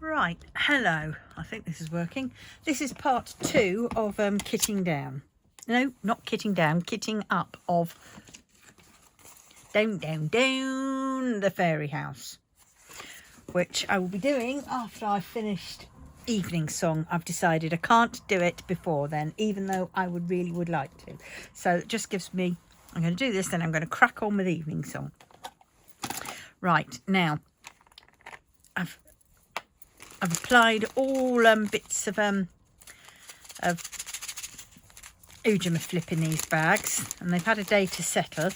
Right, hello. I think this is working. This is part 2 of kitting down. No, not kitting down, kitting up of Down, Down, Down the Fairy House, which I will be doing after I've finished Evening Song. I've decided I can't do it before then, even though I really would like to. So it just gives me, I'm going to do this, then I'm going to crack on with Evening Song. Right, now, I've applied all bits of Ujima in these bags, and they've had a day to settle.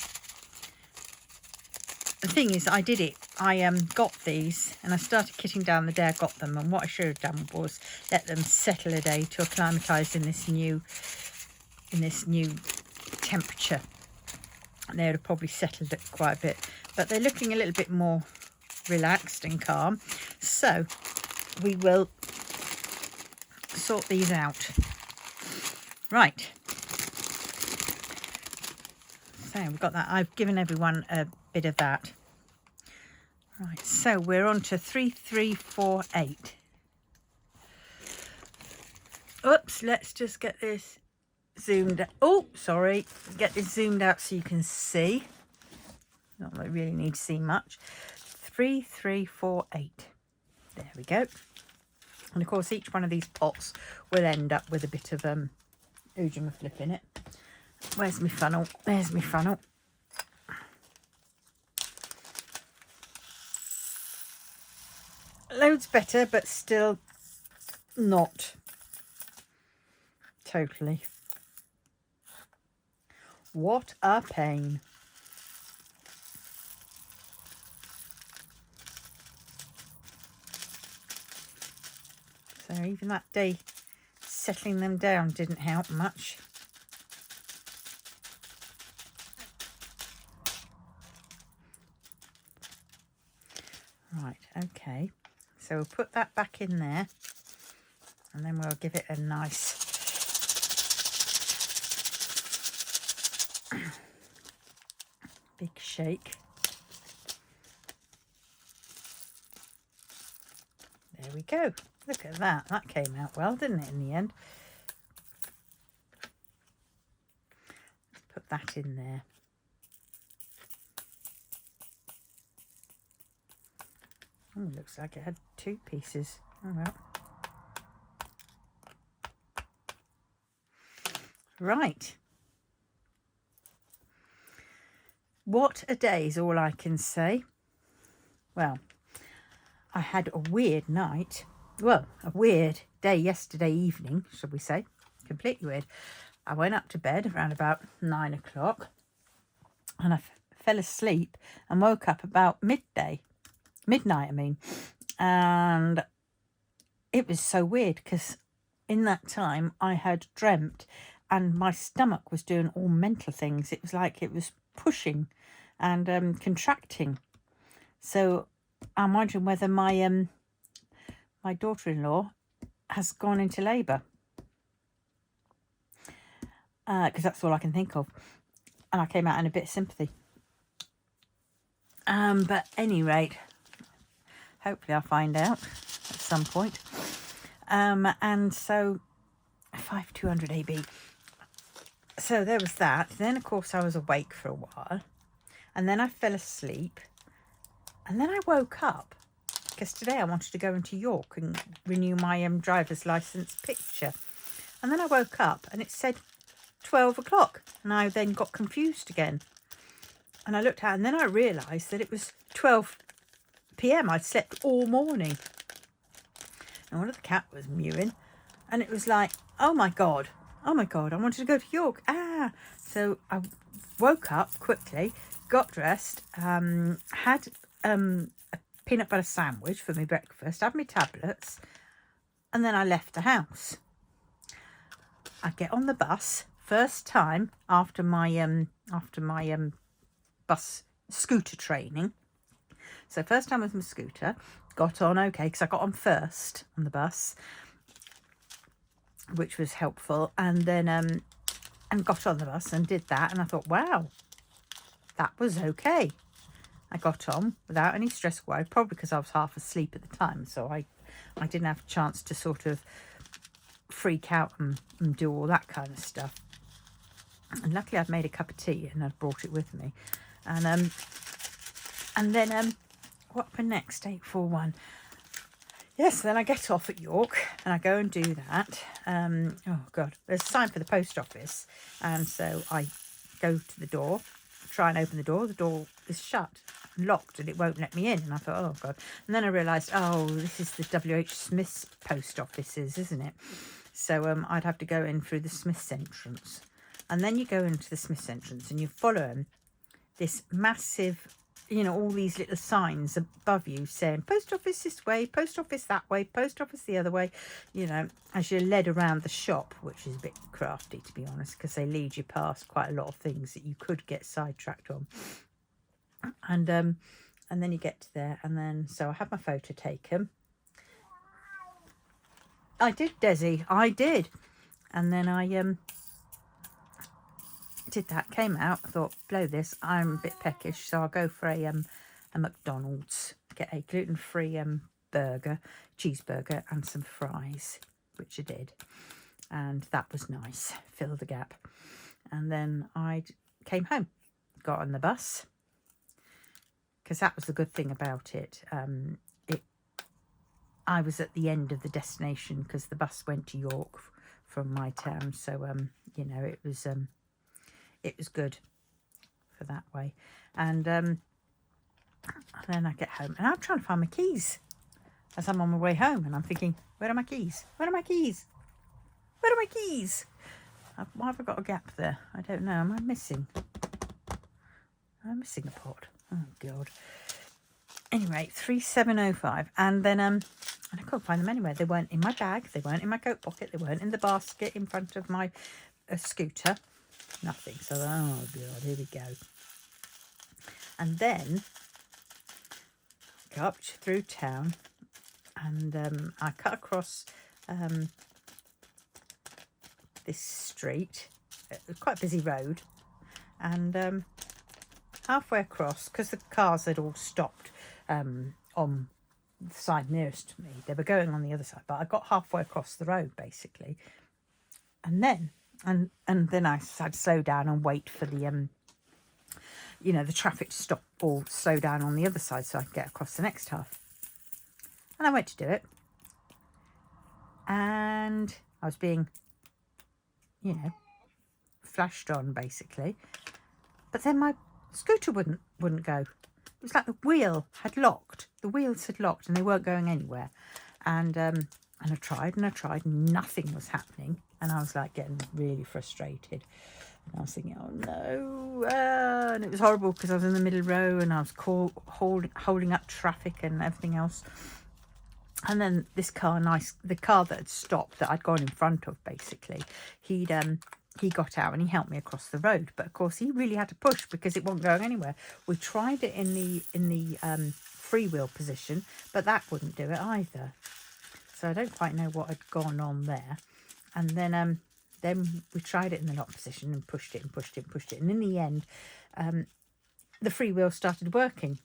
The thing is, I did it. I got these and I started kitting down the day I got them, and what I should have done was let them settle a day to acclimatise in this new temperature. And they would have probably settled it quite a bit, but they're looking a little bit more relaxed and calm. So we will sort these out. Right. So we've got that. I've given everyone a bit of that. Right, so we're on to 3348. Oops, let's just get this zoomed out. Oh, sorry. Get this zoomed out so you can see. Not that I really need to see much. 3348. There we go. And of course, each one of these pots will end up with a bit of Ujima in it. Where's my funnel? There's my funnel. Loads better, but still not totally. What a pain. So even that day settling them down didn't help much. Right, okay. So we'll put that back in there, and then we'll give it a nice big shake. There we go. Look at that. That came out well, didn't it, in the end? Let's put that in there. Oh, looks like it had 2 pieces. Oh well. Right. What a day is all I can say. Well, I had a weird night. Well, a weird day yesterday evening, shall we say. Completely weird. I went up to bed around about 9 o'clock, and I fell asleep and woke up about midnight, I mean. And it was so weird because in that time I had dreamt and my stomach was doing all mental things. It was like it was pushing and contracting. So I'm wondering whether my my daughter-in-law has gone into labour, because that's all I can think of. And I came out in a bit of sympathy. But at any rate, hopefully I'll find out at some point. And so 5200 AB. So there was that. Then of course I was awake for a while, and then I fell asleep, and then I woke up because today I wanted to go into York and renew my driver's license picture. And then I woke up and it said 12 o'clock, and I then got confused again. And I looked out, and then I realised that it was 12 p.m. I'd slept all morning. And one of the cat was mewing, and it was like, oh my God, I wanted to go to York. So I woke up quickly, got dressed, had a peanut butter sandwich for my breakfast, had my tablets, and then I left the house. I get on the bus, first time after my bus scooter training. So first time with my scooter, got on okay because I got on first on the bus, which was helpful, and then and got on the bus and did that, and I thought, wow, that was okay. I got on without any stress or worry, probably because I was half asleep at the time, so I didn't have a chance to sort of freak out and do all that kind of stuff. And luckily I'd made a cup of tea and I'd brought it with me. And then what happened next? 841. Yes, then I get off at York and I go and do that. Oh God, there's a sign for the post office, and so I go to the door, try and open the door. The door is shut, locked, and it won't let me in. And I thought, oh God. And then I realised, oh, this is the W.H. Smith's post offices, isn't it? So I'd have to go in through the Smith's entrance. And then you go into the Smith's entrance and you follow this massive, you know, all these little signs above you saying post office this way, post office that way, post office the other way, you know, as you're led around the shop, which is a bit crafty, to be honest, because they lead you past quite a lot of things that you could get sidetracked on. And then you get to there, and then so I had my photo taken. I did, Desi, I did. And then I did that, came out, I thought, blow this, I'm a bit peckish, so I'll go for a McDonald's, get a gluten-free burger, cheeseburger, and some fries, which I did. And that was nice, filled the gap. And then I came home, got on the bus, because that was the good thing about it. I was at the end of the destination because the bus went to York from my town, so you know, it was good for that way. And then I get home and I'm trying to find my keys as I'm on my way home, and I'm thinking, where are my keys? Where are my keys? Where are my keys? Why have I got a gap there? I don't know. Am I missing? I'm missing a pot. Oh God. Anyway, 3705, and then and I couldn't find them anywhere. They weren't in my bag. They weren't in my coat pocket. They weren't in the basket in front of my scooter. Nothing. So, oh God, here we go. And then I go up through town, and I cut across this street. It was quite a busy road, and halfway across, because the cars had all stopped on the side nearest to me. They were going on the other side, but I got halfway across the road basically, and then I had to slow down and wait for the you know, the traffic to stop or slow down on the other side so I could get across the next half. And I went to do it, and I was being, you know, flashed on basically, but then my scooter wouldn't go. It was like the wheel had locked. The wheels had locked and they weren't going anywhere. And I tried and I tried and nothing was happening. And I was like getting really frustrated. And I was thinking, oh no. And it was horrible because I was in the middle row and I was holding up traffic and everything else. And then this car, the car that had stopped, that I'd gone in front of basically, he got out and he helped me across the road, but of course he really had to push because it wasn't going anywhere. We tried it in the freewheel position, but that wouldn't do it either. So I don't quite know what had gone on there. And then we tried it in the lock position and pushed it and pushed it and pushed it, and in the end the freewheel started working.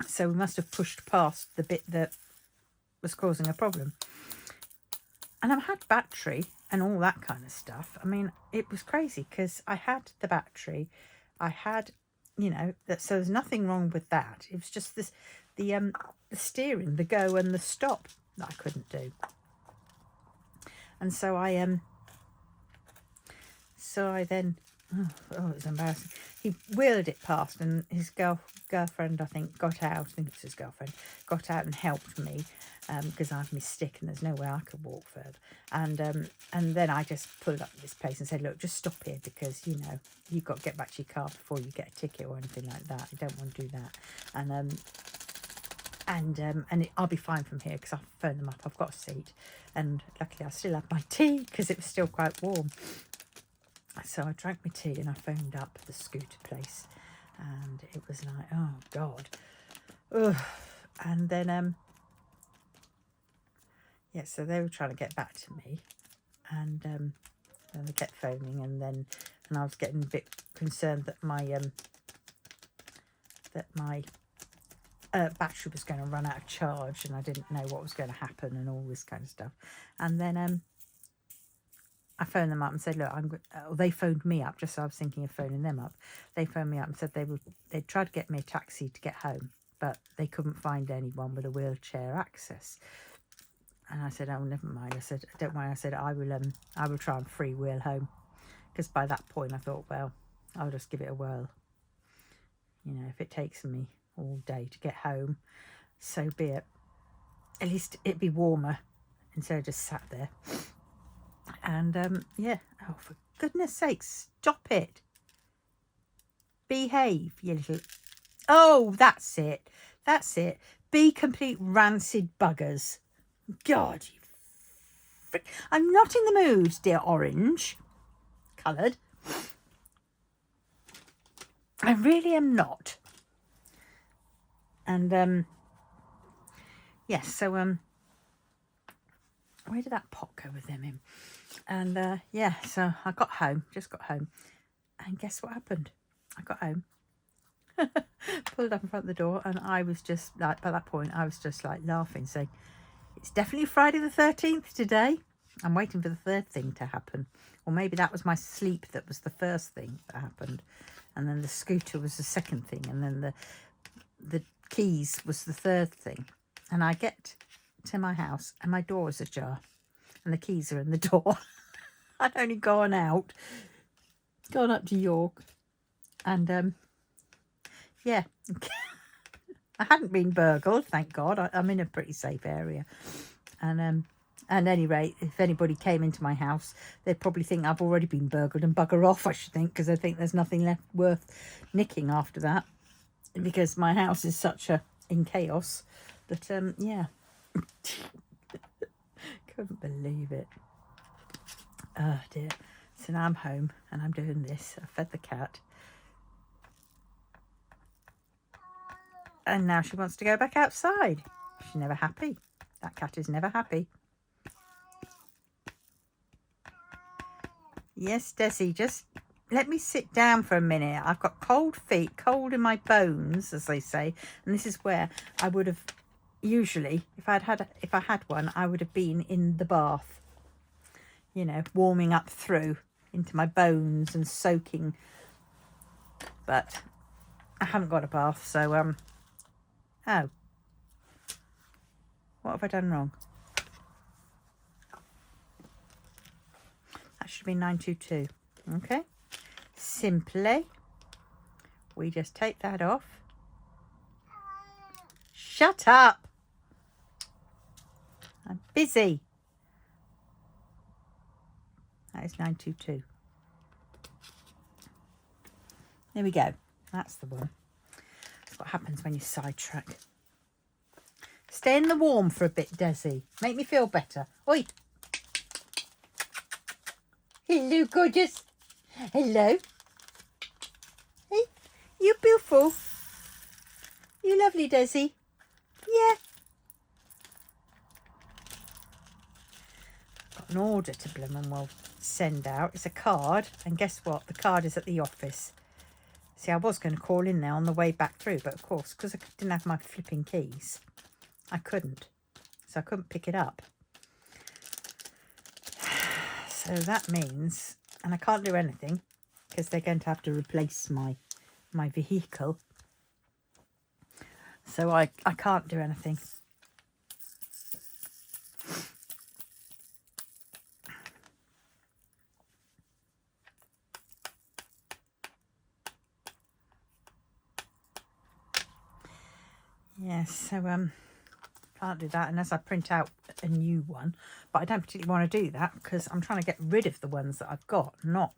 So we must have pushed past the bit that was causing a problem. And I had battery and all that kind of stuff. I mean, it was crazy because I had the battery, I had, you know, so there's nothing wrong with that. It was just the steering, the go and the stop that I couldn't do. And so I then, oh, it was embarrassing. He wheeled it past, and his girlfriend, I think, got out. I think it was his girlfriend, got out and helped me because I have my stick and there's no way I could walk further. And then I just pulled up to this place and said, look, just stop here because, you know, you've got to get back to your car before you get a ticket or anything like that. I don't want to do that. And I'll be fine from here because I've phoned them up. I've got a seat, and luckily I still had my tea because it was still quite warm. So I drank my tea and I phoned up the scooter place, and it was like, oh God. Ugh. And then yeah, so they were trying to get back to me, and then they kept phoning, and I was getting a bit concerned that my that my battery was going to run out of charge, and I didn't know what was going to happen and all this kind of stuff. And then I phoned them up and said, look, they phoned me up, just so I was thinking of phoning them up. They phoned me up and said they'd tried to get me a taxi to get home, but they couldn't find anyone with a wheelchair access. And I said, oh, never mind. I said, don't worry. I said, I will try and freewheel home. Because by that point I thought, well, I'll just give it a whirl. You know, if it takes me all day to get home, so be it. At least it'd be warmer instead of just sat there. And yeah, oh, for goodness sake, stop it. Behave, you little... Oh, that's it. That's it. Be complete rancid buggers. God, you frick. I'm not in the mood, dear orange coloured. I really am not. And yes, so where did that pot go with them in? And yeah, so I got home, just got home, and guess what happened? I got home, pulled up in front of the door, and I was just like, by that point I was just like laughing, saying, it's definitely Friday the 13th today. I'm waiting for the third thing to happen. Or maybe that was my sleep that was the first thing that happened. And then the scooter was the second thing. And then the keys was the third thing. And I get to my house and my door is ajar. And the keys are in the door. I'd only gone up to York. And yeah, I hadn't been burgled, thank God. I'm in a pretty safe area. And at any rate, if anybody came into my house, they'd probably think I've already been burgled and bugger off, I should think, because I think there's nothing left worth nicking after that, because my house is such in chaos that, yeah. Couldn't believe it. Oh, dear. So now I'm home and I'm doing this. I fed the cat. And now she wants to go back outside. She's never happy. That cat is never happy. Yes, Desi, just let me sit down for a minute. I've got cold feet, cold in my bones, as they say. And this is where I would have usually, if I had one, I would have been in the bath. You know, warming up through into my bones and soaking. But I haven't got a bath, so oh. What have I done wrong? That should be 922. Okay. Simply, we just take that off. Shut up. I'm busy. That is 922. There we go. That's the one. That's what happens when you sidetrack. Stay in the warm for a bit, Desi. Make me feel better. Oi. Hello, gorgeous. Hello. Hey, you beautiful. You lovely, Desi. Yeah. Got an order to Bloomin' send out. It's a card. And guess what? The card is at the office. See, I was going to call in there on the way back through. But, of course, because I didn't have my flipping keys, I couldn't. So I couldn't pick it up. So that means, and I can't do anything because they're going to have to replace my vehicle. So I can't do anything. Yes, so can't do that unless I print out a new one. But I don't particularly want to do that because I'm trying to get rid of the ones that I've got, not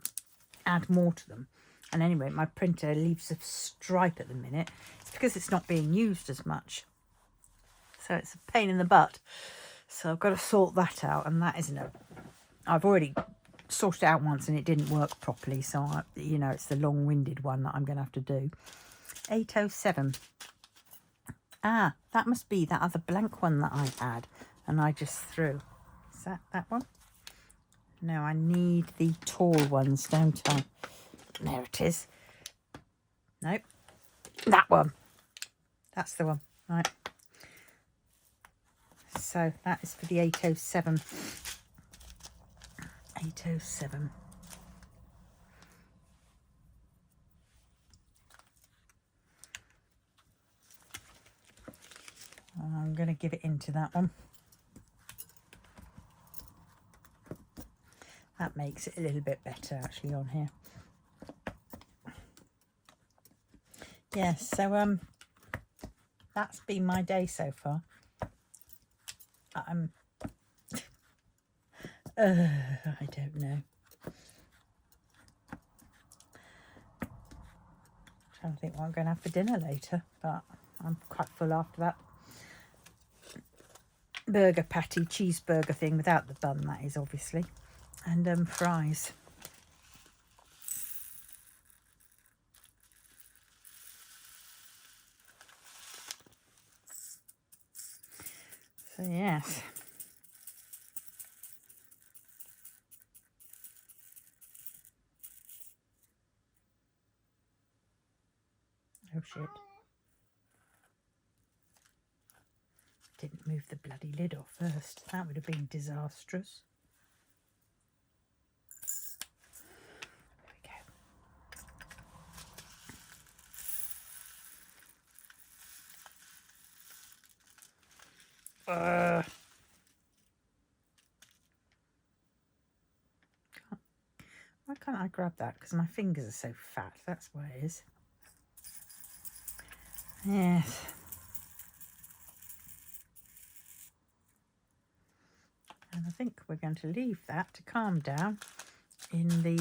add more to them. And anyway, my printer leaves a stripe at the minute. It's because it's not being used as much. So it's a pain in the butt. So I've got to sort that out. And that isn't I've already sorted it out once and it didn't work properly. So, you know, it's the long-winded one that I'm going to have to do. 807. Ah, that must be that other blank one that I had and I just threw. Is that one? No, I need the tall ones, don't I? There it is. Nope. That one. That's the one, right. So that is for the 807. 807. I'm going to give it into that one. That makes it a little bit better actually on here. Yes, so that's been my day so far. I don't know. Trying to think what I'm going to have for dinner later, but I'm quite full after that burger patty cheeseburger thing without the bun, that is, obviously, and fries. So yes. Oh shit. Didn't move the bloody lid off first. That would have been disastrous. There we go. Why can't I grab that? Because my fingers are so fat. That's why it is. Yes. And I think we're going to leave that to calm down in the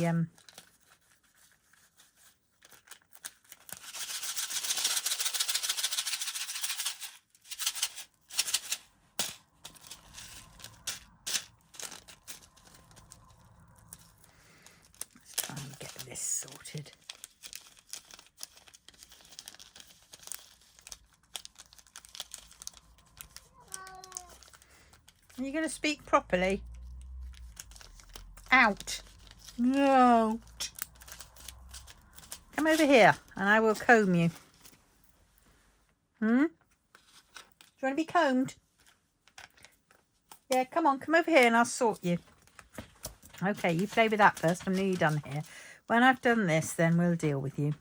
let's try and get this sorted. Are you going to speak properly? Out. No. Come over here and I will comb you. Do you want to be combed? Yeah, come on, come over here and I'll sort you. Okay, you play with that first. I'm nearly done here. When I've done this, then we'll deal with you.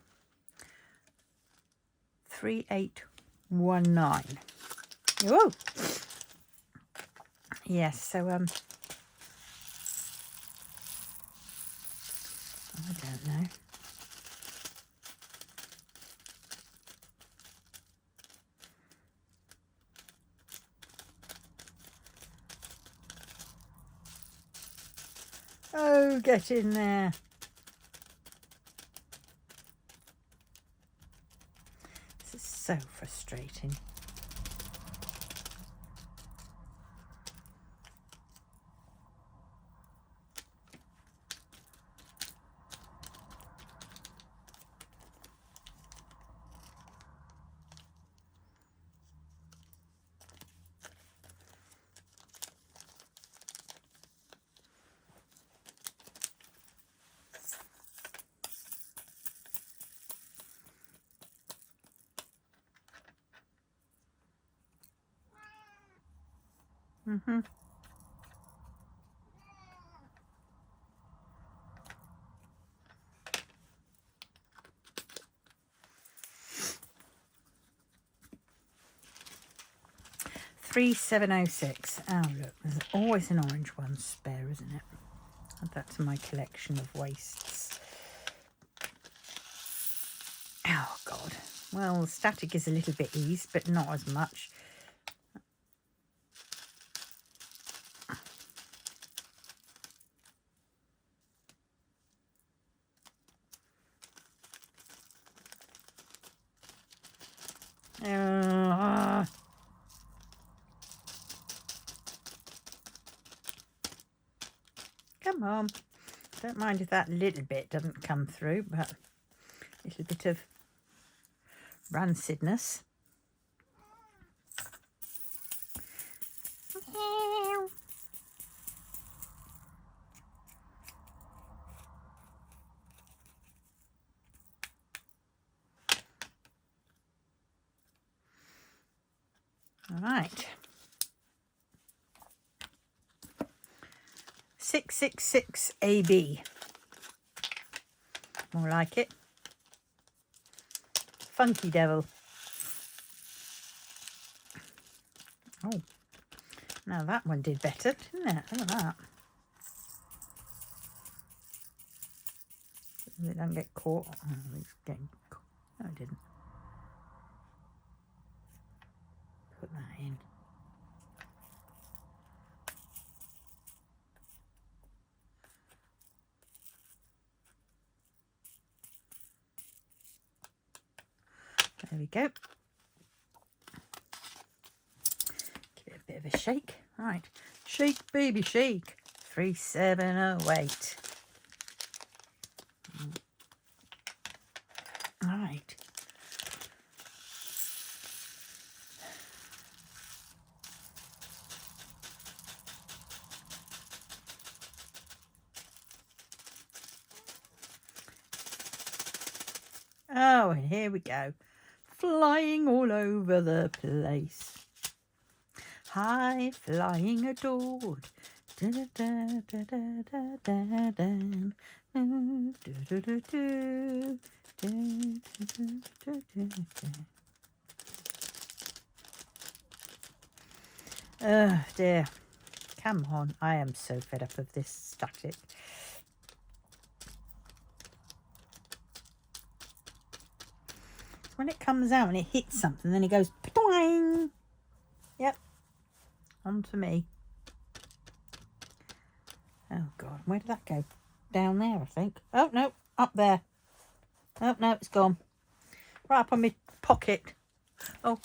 3819. Whoa. Yes, so I don't know. Oh, get in there. This is so frustrating. Mm-hmm. $37.06. Oh look, there's always an orange one spare, isn't it? Add that to my collection of wastes. Oh god. Well, the static is a little bit eased, but not as much. Come on. Don't mind if that little bit doesn't come through, but a little bit of rancidness. Right. 666 AB. More like it. Funky Devil. Oh, now that one did better, didn't it? Look at that. It doesn't get caught. Oh, it's getting caught. No, it didn't. Put that in. There we go. Give it a bit of a shake. Right. Shake, baby, shake. 3708. Right. Oh, and here we go. Flying all over the place. High flying adored. Da, da, da, da, da, da, da, da. Do, do, do, do. Do, do, do, do, do, do. Oh dear. Come on. I am so fed up of this static. When it comes out and it hits something, then it goes twang. Yep. On to me. Oh God, where did that go? Down there, I think. Oh no, up there. Oh no, it's gone. Right up on my pocket. Oh,